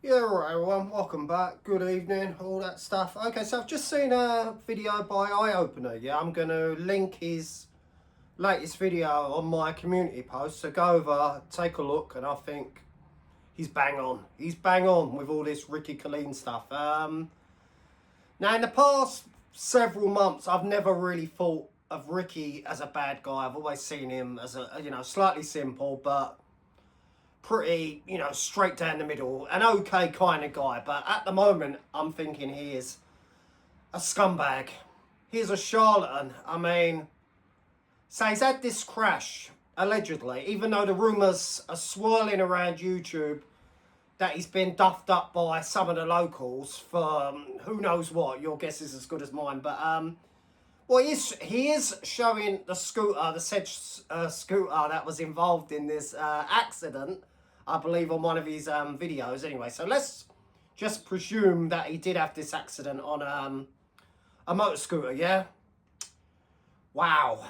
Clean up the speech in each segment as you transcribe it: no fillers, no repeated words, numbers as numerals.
Yeah, alright everyone, welcome back, good evening, all that stuff. Okay, so I've just seen a video by Eye Opener, yeah, I'm going to link his latest video on my community post, so go over, take a look, and I think he's bang on with all this Ricky Killeen stuff. Now in the past several months, I've never really thought of Ricky as a bad guy. I've always seen him as a, slightly simple, but pretty, straight down the middle, an okay kind of guy. But at the moment, I'm thinking he is a scumbag. He's a charlatan. I mean, so he's had this crash, allegedly, even though the rumours are swirling around YouTube that he's been duffed up by some of the locals for who knows what. Your guess is as good as mine. But, well, he is showing the scooter, the said scooter that was involved in this accident, I believe, on one of his videos. Anyway, so let's just presume that he did have this accident on a motor scooter, yeah? Wow.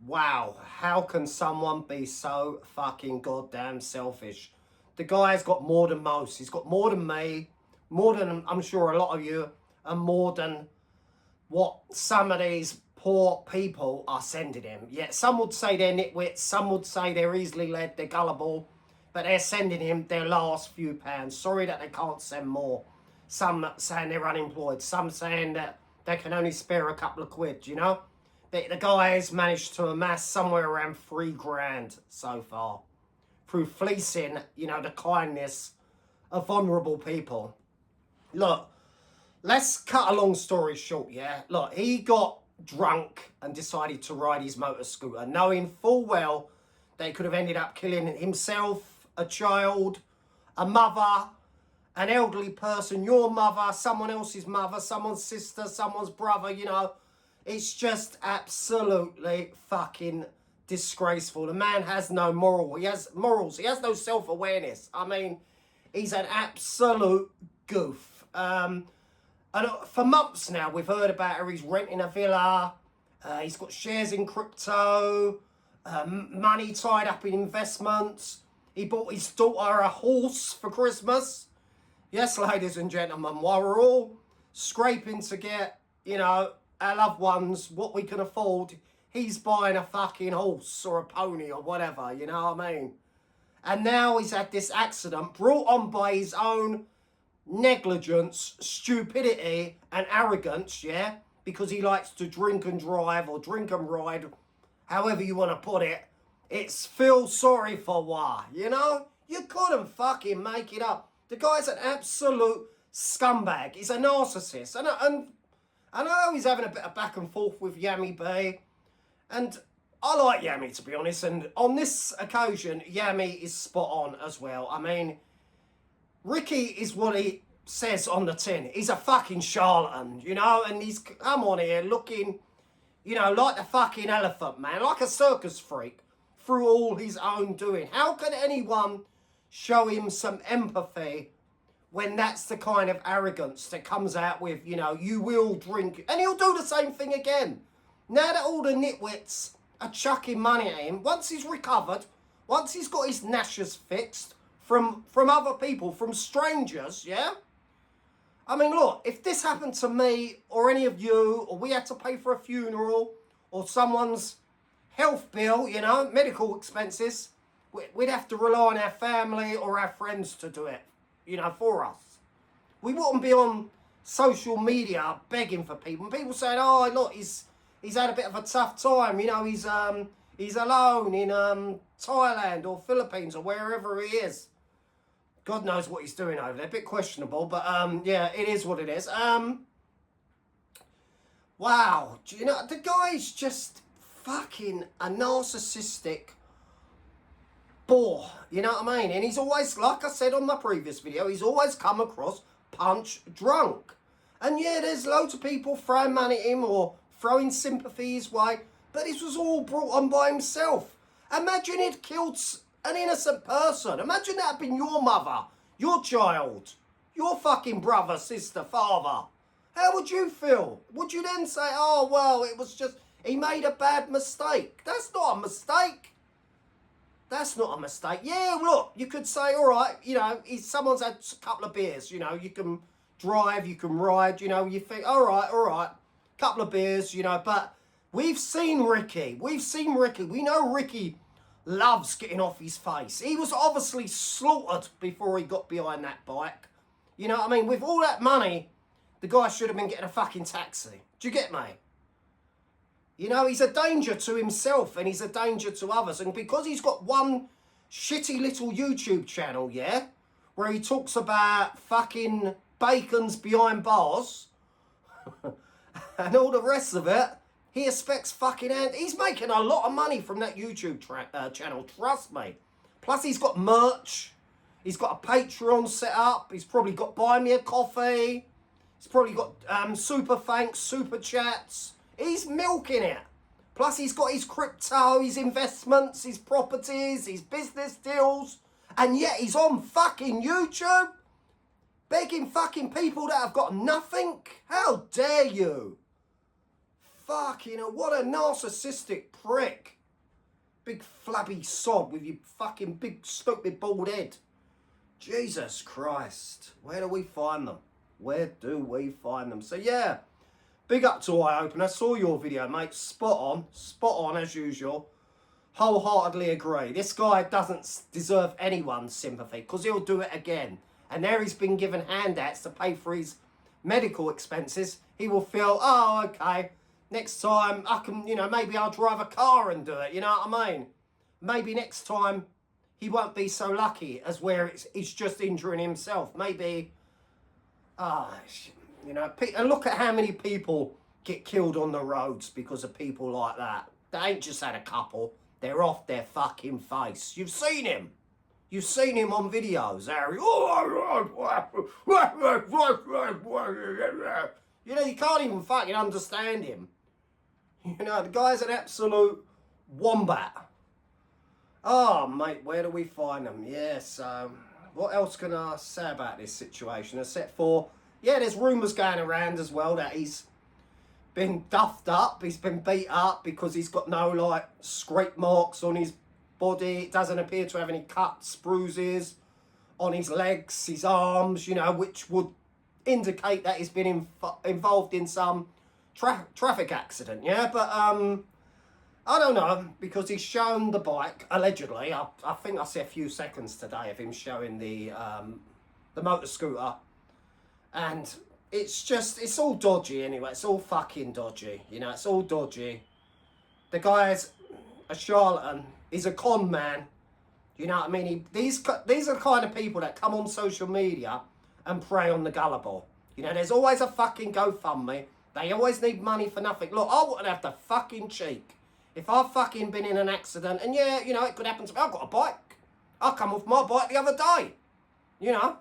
How can someone be so fucking goddamn selfish? The guy's got more than most. He's got more than me, more than, I'm sure, a lot of you, and more than what some of these poor people are sending him. Yeah, some would say they're nitwits, some would say they're easily led, they're gullible, but they're sending him their last few pounds. Sorry that they can't send more. Some saying they're unemployed, some saying that they can only spare a couple of quid, you know? The guy's managed to amass somewhere around £3,000 so far through fleecing, the kindness of vulnerable people. Look, let's cut a long story short, yeah? Look, he got drunk and decided to ride his motor scooter, knowing full well that he could have ended up killing himself, a child, a mother, an elderly person, your mother, someone else's mother, someone's sister, someone's brother, It's just absolutely fucking disgraceful. The man has no moral. He has morals. He has no self-awareness. I mean, he's an absolute goof. And for months now, we've heard about how he's renting a villa. He's got shares in crypto, money tied up in investments. He bought his daughter a horse for Christmas. Yes, ladies and gentlemen, while we're all scraping to get, our loved ones what we can afford, he's buying a fucking horse or a pony or whatever, you know what I mean? And now he's had this accident brought on by his own negligence, stupidity and arrogance, yeah? Because he likes to drink and drive or drink and ride, however you want to put it. It's feel sorry for why, You couldn't fucking make it up. The guy's an absolute scumbag. He's a narcissist. And I know he's having a bit of back and forth with Yami B. And I like Yami, to be honest. And on this occasion, Yami is spot on as well. I mean, Ricky is what he says on the tin. He's a fucking charlatan, and he's come on here looking, like the fucking elephant man, like a circus freak through all his own doing. How can anyone show him some empathy when that's the kind of arrogance that comes out with, you will drink, and he'll do the same thing again. Now that all the nitwits are chucking money at him, once he's recovered, once he's got his gnashers fixed from other people, from strangers, yeah? I mean, look, if this happened to me or any of you, or we had to pay for a funeral or someone's health bill, medical expenses, we'd have to rely on our family or our friends to do it, for us. We wouldn't be on social media begging for people. And people saying, oh, look, he's had a bit of a tough time. He's alone in Thailand or Philippines or wherever he is. God knows what he's doing over there. A bit questionable, but yeah, it is what it is. Wow. The guy's just fucking a narcissistic bore, you know what I mean? And he's always, like I said on my previous video, he's always come across punch drunk. And yeah, there's loads of people throwing money at him or throwing sympathy his way, but this was all brought on by himself. Imagine he'd killed an innocent person. Imagine that had been your mother, your child, your fucking brother, sister, father. How would you feel? Would you then say, oh, well, it was just, he made a bad mistake? That's not a mistake. That's not a mistake. Yeah, look, you could say, all right, you know, someone's had a couple of beers, you know, you can drive, you can ride, you know, you think, all right, couple of beers, you know, but we've seen Ricky. We know Ricky loves getting off his face. He was obviously slaughtered before he got behind that bike. You know what I mean? With all that money, the guy should have been getting a fucking taxi. Do you get me? You know, he's a danger to himself and he's a danger to others. And because he's got one shitty little YouTube channel, yeah, where he talks about fucking bacons behind bars and all the rest of it, he expects fucking... He's making a lot of money from that YouTube channel, trust me. Plus, he's got merch. He's got a Patreon set up. He's probably got Buy Me a Coffee. He's probably got super thanks, super chats. He's milking it. Plus, he's got his crypto, his investments, his properties, his business deals. And yet, he's on fucking YouTube begging fucking people that have got nothing. How dare you? Fucking hell, what a narcissistic prick. Big flabby sod with your fucking big stupid bald head. Jesus Christ. Where do we find them? Where do we find them? So, yeah. Big up to Eye Opener. I saw your video, mate. Spot on as usual. Wholeheartedly agree. This guy doesn't deserve anyone's sympathy because he'll do it again. And there he's been given handouts to pay for his medical expenses. He will feel, oh, okay, next time I can, you know, maybe I'll drive a car and do it. You know what I mean? Maybe next time he won't be so lucky as where he's just injuring himself. Maybe, you know, and look at how many people get killed on the roads because of people like that. They ain't just had a couple. They're off their fucking face. You've seen him. You've seen him on videos, Harry. You know, you can't even fucking understand him. You know, the guy's an absolute wombat. Oh, mate, where do we find him? Yes, what else can I say about this situation? Except for, yeah, there's rumours going around as well that he's been duffed up, he's been beat up because he's got no, like, scrape marks on his body. It doesn't appear to have any cuts, bruises on his legs, his arms, you know, which would indicate that he's been involved in some traffic accident, yeah? But, I don't know, because he's shown the bike, allegedly. I think I see a few seconds today of him showing the motor scooter. And it's all dodgy anyway. It's all fucking dodgy. You know, it's all dodgy. The guy's a charlatan. He's a con man. You know what I mean? These are the kind of people that come on social media and prey on the gullible. You know, there's always a fucking GoFundMe. They always need money for nothing. Look, I wouldn't have the fucking cheek. If I've fucking been in an accident, and yeah, you know, it could happen to me. I've got a bike. I come off my bike the other day. You know?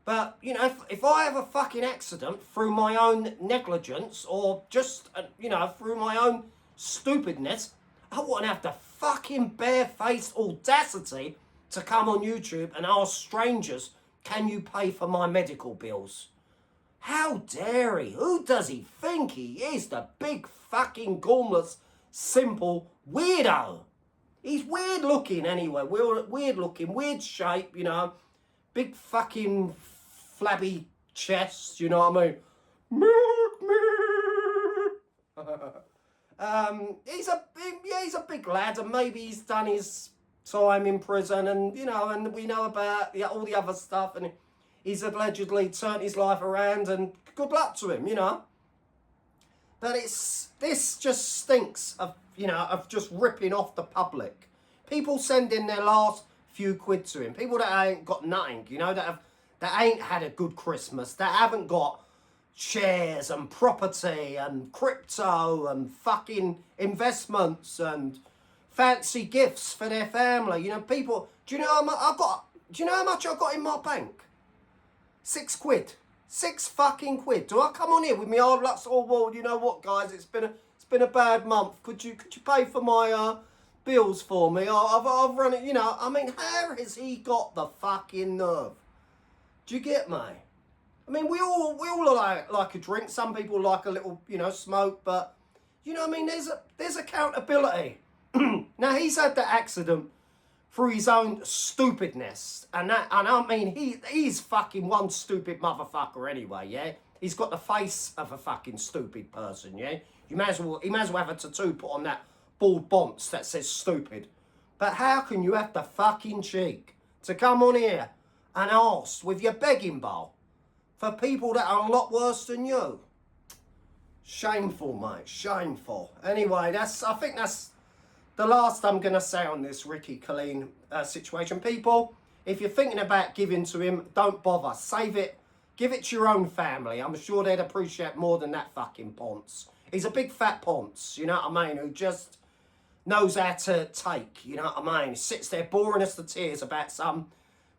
But, you know, if I have a fucking accident through my own negligence or just, you know, through my own stupidness, I wouldn't have the fucking barefaced audacity to come on YouTube and ask strangers, can you pay for my medical bills? How dare he? Who does he think he is? The big fucking gormless, simple weirdo. He's weird looking anyway. Weird looking, weird shape, you know. Big fucking flabby chest, you know what I mean? He's a big lad, and maybe he's done his time in prison, and you know, and we know about all the other stuff, and he's allegedly turned his life around, and good luck to him, you know. But this just stinks of, you know, of just ripping off the public. People sending their last few quid to him. People that ain't got nothing, you know, that ain't had a good Christmas, that haven't got shares and property and crypto and fucking investments and fancy gifts for their family. You know, people, do you know how much I got in my bank? 6 quid. 6 fucking quid. Do I come on here with me hard luck? Oh, well, you know what, guys? It's been a bad month. Could you pay for my bills for me? I've run it. You know, I mean, how has he got the fucking nerve? Do you get me? I mean, we all like a drink. Some people like a little, you know, smoke. But you know, what I mean, there's accountability. Now he's had the accident through his own stupidness. And I mean, he's fucking one stupid motherfucker anyway, yeah? He's got the face of a fucking stupid person, yeah? He may as well have a tattoo put on that bald bonce that says stupid. But how can you have the fucking cheek to come on here and ask with your begging bowl for people that are a lot worse than you? Shameful, mate, shameful. Anyway, I think that's the last I'm going to say on this Ricky Killeen situation. People, if you're thinking about giving to him, don't bother. Save it. Give it to your own family. I'm sure they'd appreciate more than that fucking ponce. He's a big fat ponce, you know what I mean, who just knows how to take, you know what I mean. He sits there boring us to tears about some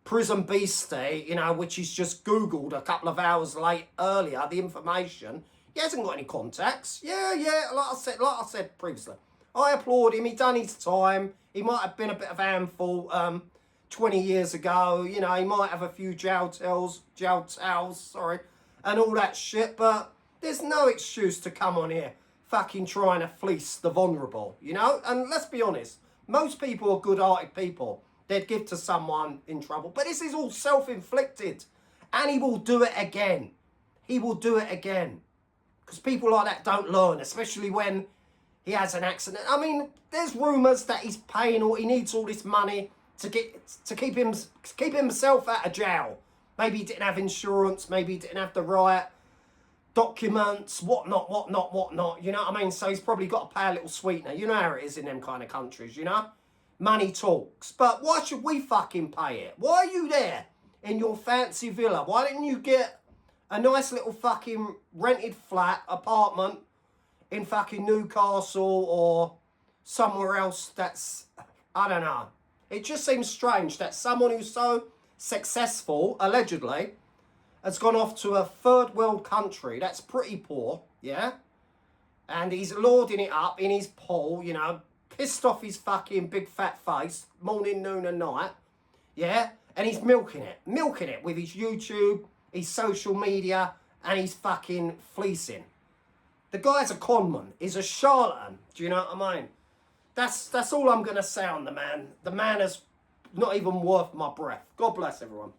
prison beastie, you know, which he's just Googled a couple of hours earlier, the information. He hasn't got any contacts. Yeah, like I said previously. I applaud him. He done his time. He might have been a bit of a handful 20 years ago. You know, he might have a few jail towels, and all that shit. But there's no excuse to come on here fucking trying to fleece the vulnerable, you know? And let's be honest, most people are good-hearted people. They'd give to someone in trouble. But this is all self-inflicted. And he will do it again. He will do it again. Because people like that don't learn, especially when he has an accident. I mean, there's rumours that he's paying or he needs all this money to keep himself out of jail. Maybe he didn't have insurance, maybe he didn't have the right documents, whatnot. You know what I mean? So he's probably got to pay a little sweetener. You know how it is in them kind of countries, you know? Money talks. But why should we fucking pay it? Why are you there in your fancy villa? Why didn't you get a nice little fucking rented flat, apartment in fucking Newcastle or somewhere else that's, I don't know. It just seems strange that someone who's so successful, allegedly, has gone off to a third world country that's pretty poor, yeah? And he's lording it up in his pool, you know, pissed off his fucking big fat face, morning, noon and night, yeah? And he's milking it with his YouTube, his social media, and he's fucking fleecing. The guy's a conman. He's a charlatan. Do you know what I mean? That's all I'm going to say on the man. The man is not even worth my breath. God bless everyone.